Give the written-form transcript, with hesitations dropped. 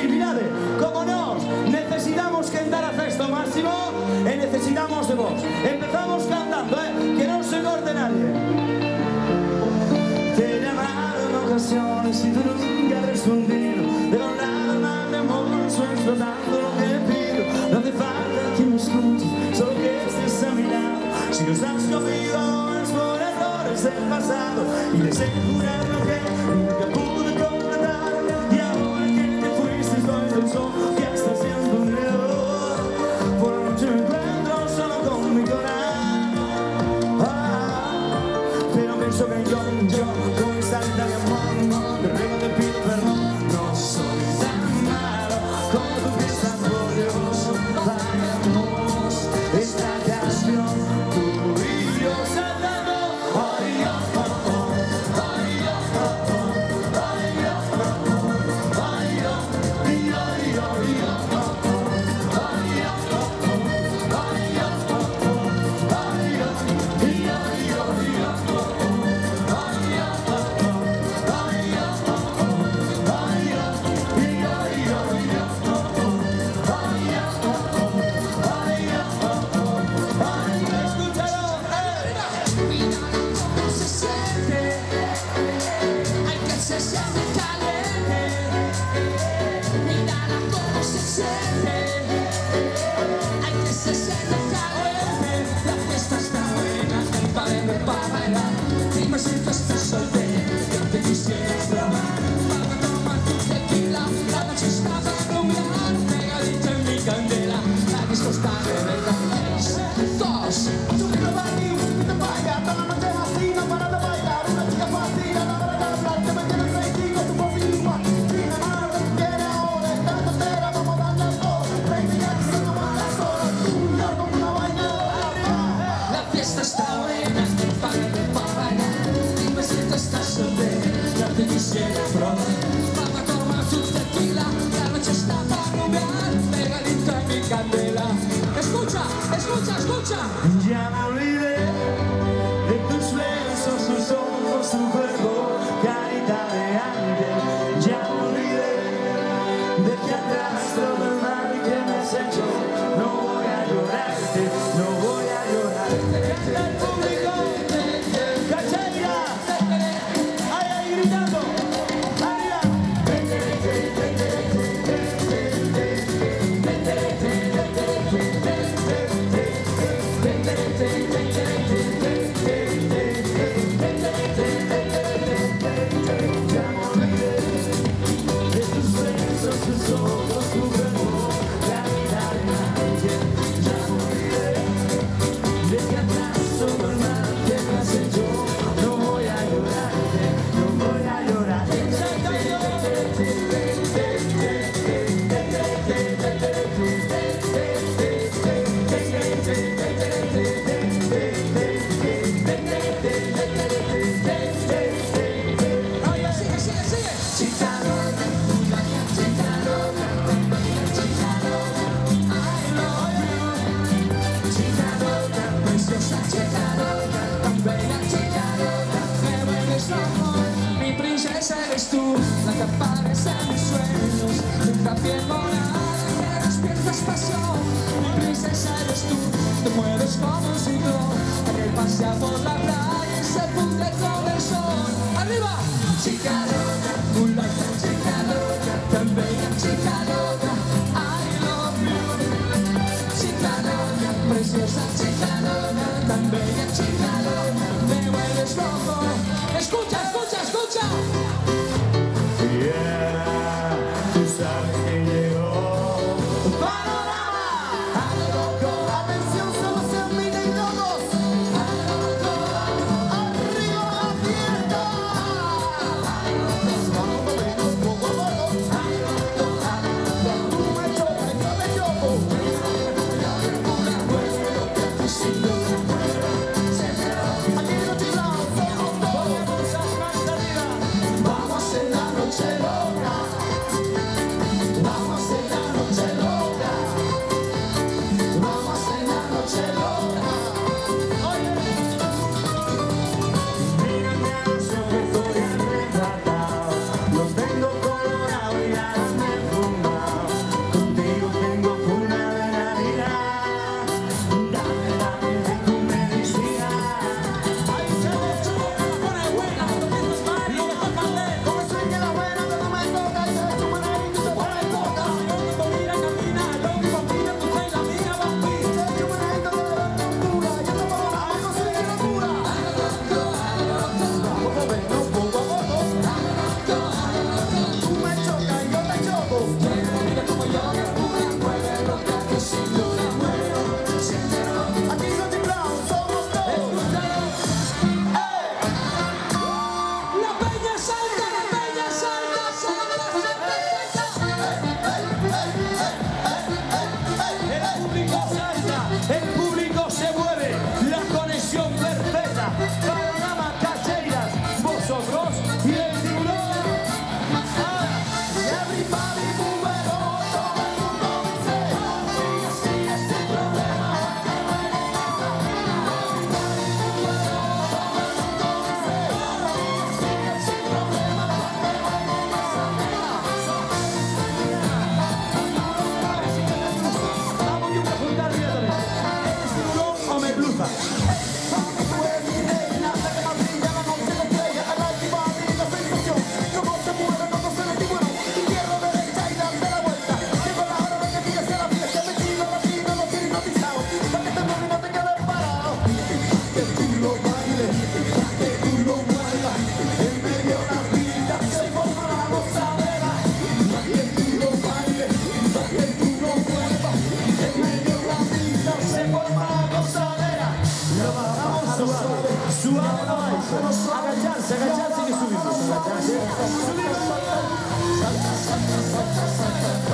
sí, mirade, como nos necesitamos cantar a festo máximo e necesitamos de vos. Empezamos cantando, que non se corte nadie. Te he llamado en ocasiones y tú nunca has respondido. De un lado mal de amor, estoy explotando lo que pido. No hace falta que me escuches, solo que estés a mi lado. Si los has comido es por errores del pasado y deseo jurar lo que nunca pude completar. Y ahora que te fuiste estoy tan solo que hasta siendo un león. Por la noche me encuentro solo con mi corazón. Pero pienso que yo con esta vida de amor, de ruego te pido perdón. No soy tan malo como tú piensas, por Dios. Vayamos esta canción. Ya me olvidé de tus besos, tus ojos, tu cuerpo, carita de ángel. Ya me olvidé, dejé atrás todo el mal que me has hecho. No voy a llorarte, no voy a llorarte. Canta el público, ¡Cachaira! ¡Ay, ay, gritando! ¡Arriba! Eres tú, la que aparece en mis sueños, nunca piel moral, que despiertas pasión. Mi princesa eres tú, te mueves como un ciclón, que pasea por la playa y se funde con el sol. ¡Arriba! Chica loca, moonlight, chica loca, tan bella, chica loca, I love you. Chica loca, preciosa, chica loca, tan bella, chica loca, me vuelves loco. Escucha, escucha, escucha. Yeah, tú sabes que llegó Panorama. A lo loco, atención, solo se miden todos. A lo loco, arriba la fiesta. A lo loco, tú me chocas, yo te choco. Aquí no chilao, somos todos. Salta, salta, salta, salta, salta.